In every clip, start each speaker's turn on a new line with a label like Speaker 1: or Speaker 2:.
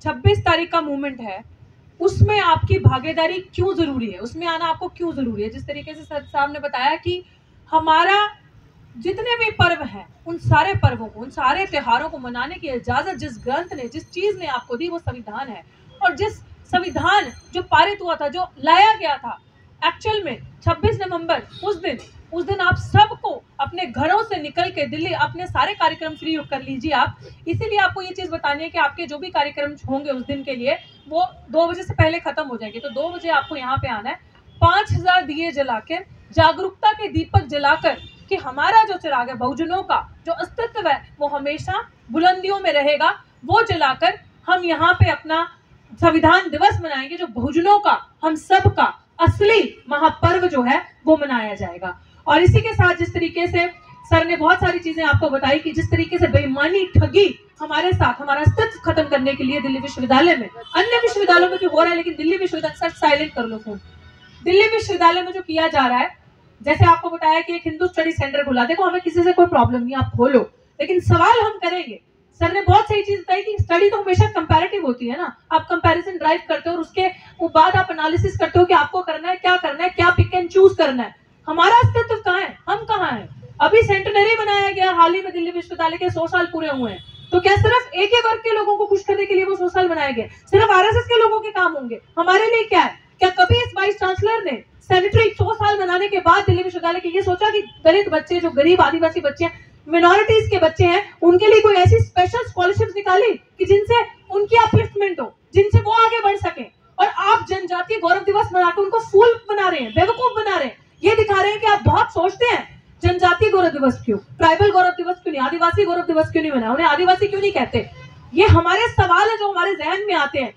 Speaker 1: 26 तारीख का मूवमेंट है, उसमें आपकी भागीदारी क्यों जरूरी है, उसमें आना आपको क्यों जरूरी है। जिस तरीके से सर साहब ने बताया कि हमारा जितने भी पर्व हैं, उन सारे पर्वों को, उन सारे त्योहारों को मनाने की इजाजत जिस ग्रंथ ने, जिस चीज ने आपको दी, वो संविधान है। और जिस संविधान जो पारित हुआ था, जो लाया गया था एक्चुअल में 26 नवंबर, उस दिन आप सबको अपने घरों से निकल के दिल्ली अपने सारे कार्यक्रम फ्री कर लीजिए आप। इसीलिए आपको ये चीज बतानी है कि आपके जो भी कार्यक्रम होंगे उस दिन के लिए, वो 2 बजे से पहले खत्म हो जाएंगे। तो 2 बजे आपको यहाँ पे आना है, 5000 दिए जलाकर, जागरूकता के दीपक जलाकर, कि हमारा जो चिराग है, बहुजनों का जो अस्तित्व है, वो हमेशा बुलंदियों में रहेगा। वो जलाकर हम यहाँ पे अपना संविधान दिवस मनाएंगे, जो बहुजनों का, हम सब का असली महापर्व जो है वो मनाया जाएगा। और इसी के साथ जिस तरीके से सर ने बहुत सारी चीजें आपको बताई कि जिस तरीके से बेईमानी, ठगी हमारे साथ, हमारा अस्तित्व खत्म करने के लिए दिल्ली विश्वविद्यालय में, अन्य विश्वविद्यालयों में भी हो रहा है, लेकिन दिल्ली विश्वविद्यालय, सर साइलेंट कर लो फोन, दिल्ली विश्वविद्यालय में जो किया जा रहा है, जैसे आपको बताया कि एक हिंदू स्टडी सेंटर खुला, देखो हमें किसी से कोई प्रॉब्लम नहीं, आप खोलो, लेकिन सवाल हम करेंगे। सर ने बहुत सही चीज बताई कि स्टडी तो हमेशा कंपैरेटिव होती है ना, आप कंपैरिजन ड्राइव करते हो और उसके बाद आप एनालिसिस करते हो कि आपको करना है, क्या पिक एंड चूज करना है। हमारा अस्तित्व कहाँ है, हम कहाँ हैं। अभी सेंटेनरी बनाया गया हाल ही में, दिल्ली विश्वविद्यालय के 100 साल पूरे हुए हैं, तो क्या सिर्फ एक ही वर्ग के लोगों को खुश करने के लिए वो 100 साल बनाए गए, सिर्फ आरएसएस के लोगों के काम होंगे, हमारे लिए क्या है। क्या कभी इस वाइस चांसलर ने सैनिटरी 100 साल मनाने के बाद दिल्ली विश्वविद्यालय के ये सोचा कि दलित बच्चे, जो गरीब आदिवासी बच्चे हैं, मिनोरिटीज के बच्चे हैं, उनके लिए कोई ऐसी स्पेशल स्कॉलरशिप निकाली कि जिनसे उनकी अपलिफ्टमेंट हो, जिनसे वो आगे बढ़ सके। और आप जनजातीय गौरव दिवस मनाकर उनको फूल बना रहे हैं, बेवकूफ बना रहे हैं, ये दिखा रहे हैं कि आप बहुत सोचते हैं। जनजातीय गौरव दिवस क्यों, ट्राइबल गौरव दिवस क्यों नहीं, आदिवासी गौरव दिवस क्यों नहीं मना, उन्हें आदिवासी क्यों नहीं कहते। ये हमारे सवाल है जो हमारे जहन में आते हैं।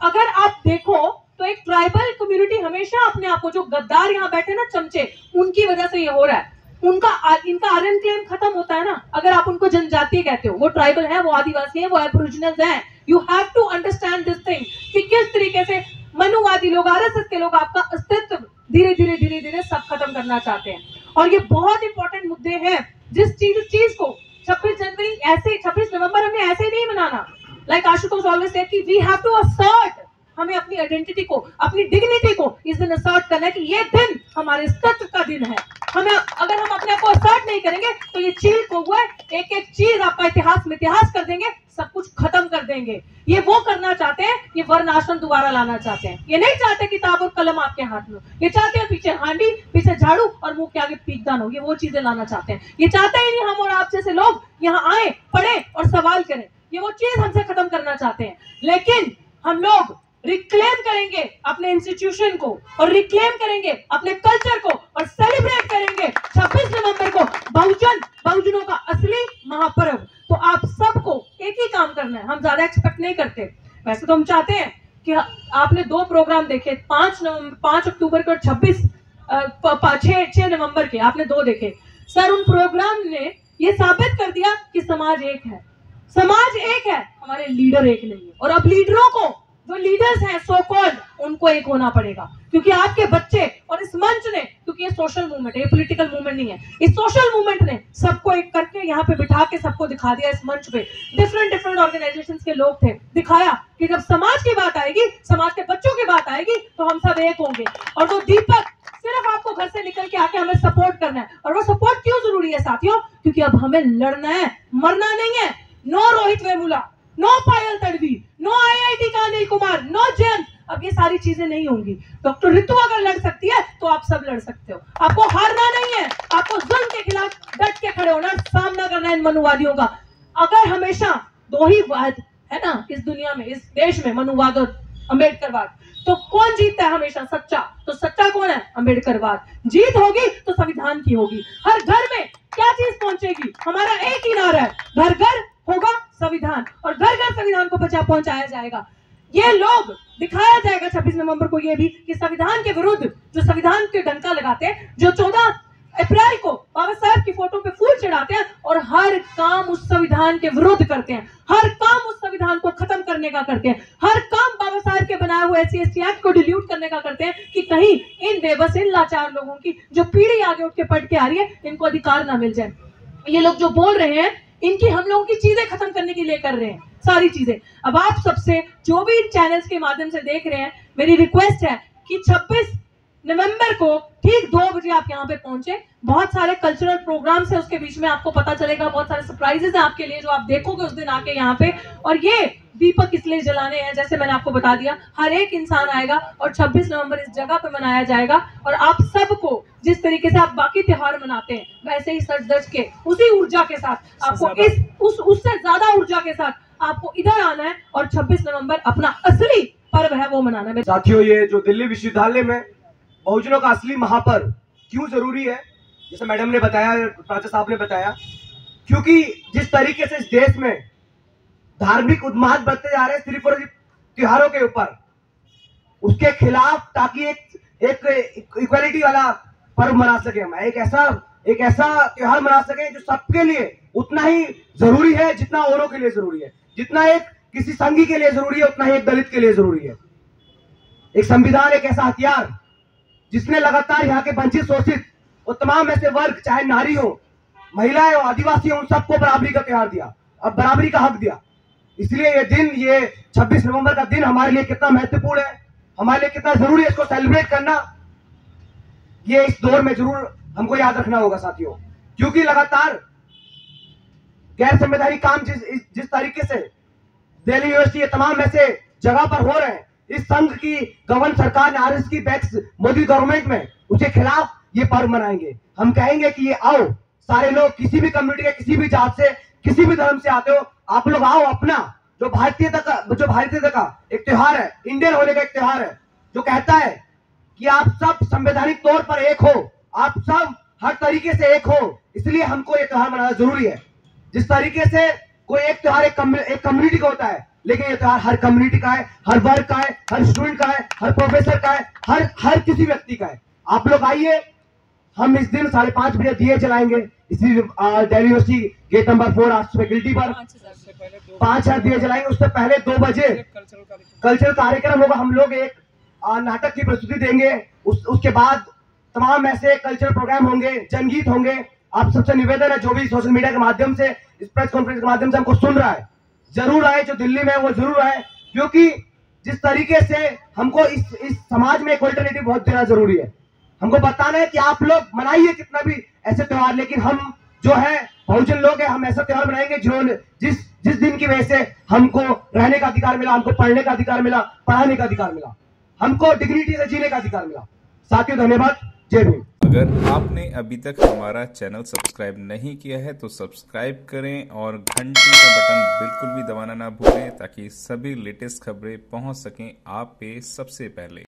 Speaker 1: अगर आप देखो तो एक ट्राइबल कम्युनिटी हमेशा अपने आप को, जो गद्दार यहाँ बैठे ना चमचे, उनकी वजह से ये हो रहा है। इनका आर्यन क्लेम खत्म होता है ना अगर आप उनको जनजातीय कहते हो। वो ट्राइबल है, वो आदिवासी है, वो एबोरिजिनल्स हैं। You have to understand this thing कि किस तरीके से मनुवादी लोग, आरएसएस के लोग आपका अस्तित्व धीरे धीरे सब खत्म करना चाहते हैं। और ये बहुत इंपॉर्टेंट मुद्दे हैं। जिस चीज को 26 जनवरी ऐसे, 26 नवंबर हमें ऐसे ही नहीं मनाना। लाइक आशुतोष ऑलवेज सेड कि वी हैव टू असर्ट, हमें अपनी आइडेंटिटी को, अपनी डिग्निटी को इस दिन असर्ट करना है कि ये दिन हमारे अस्तित्व का दिन है। हमें, अगर हम अपने आप को असर्ट नहीं करेंगे तो ये चील को हुआ एक एक चीज आपका इतिहास में इतिहास कर देंगे, सब कुछ खत्म कर देंगे। ये वो करना चाहते हैं, ये वर्ण आश्रम दोबारा लाना चाहते हैं। ये नहीं चाहते किताब और कलम आपके हाथ में, ये चाहते हैं पीछे हांडी, पीछे झाड़ू और मुंह के आगे पीकदान हो। ये वो चीजें लाना चाहते हैं। ये चाहते ही नहीं हम और आप जैसे लोग यहाँ आए, पढ़े और सवाल करें। ये वो चीज हमसे खत्म करना चाहते हैं। लेकिन हम लोग रिक्लेम करेंगे अपने इंस्टीट्यूशन को, और रिक्लेम करेंगे अपने कल्चर को, और सेलिब्रेट करेंगे 26 नवंबर को बहुजनों का असली महापर्व। तो आप सबको एक ही काम करना है, हम ज्यादा एक्सपेक्ट नहीं करते। वैसे तो हम चाहते हैं कि आपने 2 प्रोग्राम देखे, 5 अक्टूबर के और 6 नवंबर के, आपने 2 देखे। सर उन प्रोग्राम ने ये साबित कर दिया कि समाज एक है, समाज एक है, हमारे लीडर एक नहीं है। और अब लीडरों को, जो लीडर्स हैं सो कॉल्ड, उनको एक होना पड़ेगा। क्योंकि आपके बच्चे और इस मंच ने, क्योंकि ये सोशल मूवमेंट है, ये पॉलिटिकल मूवमेंट नहीं है, इस सोशल मूवमेंट ने सबको एक करके यहाँ पे बिठा के सबको दिखा दिया। इस मंच पे डिफरेंट ऑर्गेनाइजेशंस के लोग थे, दिखाया कि जब समाज की बात आएगी, समाज के बच्चों की बात आएगी, तो हम सब एक होंगे। और वो दीपक सिर्फ आपको घर से निकल के आके हमें सपोर्ट करना है। और वो सपोर्ट क्यों जरूरी है साथियों? क्योंकि अब हमें लड़ना है, मरना नहीं है। नो रोहित वेमुला, नो पायल तड़वी, नो आईआईटी का अनिल कुमार, नो जयंत, अब ये सारी चीजें नहीं होंगी। डॉक्टर रितु अगर लड़ सकती है तो आप सब लड़ सकते हो। आपको हारना नहीं है, आपको जुल्म के खिलाफ डट के खड़े होना, सामना करना है इन मनुवादियों का। अगर हमेशा 2 ही वाद है ना इस दुनिया में, इस देश में, मनुवाद और अम्बेडकरवाद, तो कौन जीतता है हमेशा? सच्चा। तो सच्चा कौन है? अम्बेडकरवाद। जीत होगी तो संविधान की होगी। हर घर में क्या चीज पहुंचेगी? हमारा एक ही नारा है, घर घर होगा संविधान, और घर घर संविधान को पहुंचाया जाएगा। ये लोग दिखाया जाएगा 26 नवंबर को ये भी कि संविधान के विरुद्ध जो संविधान के डंका लगाते हैं, जो 14 अप्रैल को बाबा साहब की फोटो पे फूल चढ़ाते हैं और हर काम उस संविधान के विरुद्ध करते हैं, हर काम उस संविधान को खत्म करने का करते हैं, हर काम बाबा साहब के बनाए हुए SC/ST एक्ट को डिल्यूट करने का करते हैं कि कहीं इन बेबस, इन लाचार लोगों की जो पीढ़ी आगे उठ के पढ़ के आ रही है, इनको अधिकार ना मिल जाए। ये लोग जो बोल रहे हैं, इनकी हम लोगों की चीजें खत्म करने के लिए कर रहे हैं। सारी चीजें। अब आप सबसे जो भी चैनल्स के माध्यम से देख रहे हैं, मेरी रिक्वेस्ट है कि 26 नवंबर को ठीक 2 बजे आप यहाँ पे पहुंचे। बहुत सारे कल्चरल प्रोग्राम्स है, उसके बीच में आपको पता चलेगा, बहुत सारे सरप्राइजेस हैं आपके लिए जो आप देखोगे उस दिन आके यहाँ पे। और ये दीपक इसलिए जलाने हैं, जैसे मैंने आपको बता दिया, हर एक इंसान आएगा और 26 नवंबर इस जगह पे मनाया जाएगा। और आप सबको जिस तरीके से आप बाकी त्योहार मनाते हैं, वैसे ही सच धज के उसी ऊर्जा के साथ आपको उससे ज्यादा ऊर्जा के साथ आपको इधर आना है और 26 नवंबर अपना असली पर्व है वो मनाना है।
Speaker 2: साथियों, ये जो दिल्ली विश्वविद्यालय में बहुजनों का असली महापर्व क्यों जरूरी है, जैसे मैडम ने बताया, प्राचार्य साहब ने बताया, क्योंकि जिस तरीके से इस देश में धार्मिक उन्माद बढ़ते जा रहे हैं सिर्फ और त्योहारों के ऊपर, उसके खिलाफ, ताकि एक इक्वालिटी वाला पर्व मना सके, हम एक ऐसा त्योहार मना सके जो सबके लिए उतना ही जरूरी है जितना औरों के लिए जरूरी है, जितना एक किसी संघी के लिए जरूरी है उतना ही एक दलित के लिए जरूरी है। एक संविधान एक ऐसा हथियार जिसने लगातार यहाँ के वंचित, शोषित और तमाम ऐसे वर्ग, चाहे नारी हो, महिलाएं हो, आदिवासी हो, उन सबको बराबरी का त्योहार दिया, अब बराबरी का हक दिया। इसलिए ये दिन, ये 26 नवंबर का दिन हमारे लिए कितना महत्वपूर्ण है, हमारे लिए कितना जरूरी है, इसको सेलिब्रेट करना, ये इस दौर में जरूर हमको याद रखना होगा साथियों। क्योंकि लगातार गैर संवैधानिक काम जिस तरीके से दिल्ली यूनिवर्सिटी, ये तमाम ऐसे जगह पर हो रहे हैं, इस संघ की गवर्न सरकार ने, आरएस की बैक्स मोदी गवर्नमेंट में, उसके खिलाफ ये पर्व मनाएंगे। हम कहेंगे कि ये आओ, सारे लोग, किसी भी कम्युनिटी के, किसी भी जात से, किसी भी धर्म से आते हो, आप लोग आओ। अपना जो भारतीयता का एक त्योहार है, इंडियन होने का एक त्योहार है, जो कहता है कि आप सब संवैधानिक तौर पर एक हो, आप सब हर तरीके से एक हो, इसलिए हमको ये त्योहार मनाना जरूरी है। जिस तरीके से कोई एक त्योहार एक कम्युनिटी का होता है, लेकिन ये त्योहार हर कम्युनिटी का है, हर वर्ग का है, हर स्टूडेंट का है, हर प्रोफेसर का है, हर किसी व्यक्ति का है। आप लोग आइए, हम इस दिन 5:30 बजे दिए जलाएंगे इसी Delhi university gate number 4 arts faculty पर 5 दिए जलाएंगे। उससे पहले 2 बजे कल्चरल कार्यक्रम होगा, हम लोग एक नाटक की प्रस्तुति देंगे। उसके बाद तमाम ऐसे कल्चरल प्रोग्राम होंगे, जनगीत होंगे। आप सबसे निवेदन है, जो भी सोशल मीडिया के माध्यम से, इस प्रेस कॉन्फ्रेंस के माध्यम से हमको सुन रहा है, जरूर आए, जो दिल्ली में है वो जरूर आए, क्योंकि जिस तरीके से हमको इस समाज में एक अल्टरनेटिव बहुत देना जरूरी है। हमको बताना है कि आप लोग मनाइए कितना भी ऐसे त्योहार, लेकिन हम जो है बहुजन लोग हैं, हम ऐसा त्योहार मनाएंगे जिन्होंने जिस दिन की वजह से हमको रहने का अधिकार मिला, हमको पढ़ने का अधिकार मिला, पढ़ाने का अधिकार मिला, हमको डिग्निटी से जीने का अधिकार मिला। साथियों, धन्यवाद, जय भीम।
Speaker 3: अगर आपने अभी तक हमारा चैनल सब्सक्राइब नहीं किया है तो सब्सक्राइब करें और घंटी का बटन बिल्कुल भी दबाना ना भूलें, ताकि सभी लेटेस्ट खबरें पहुंच सकें आप पे सबसे पहले।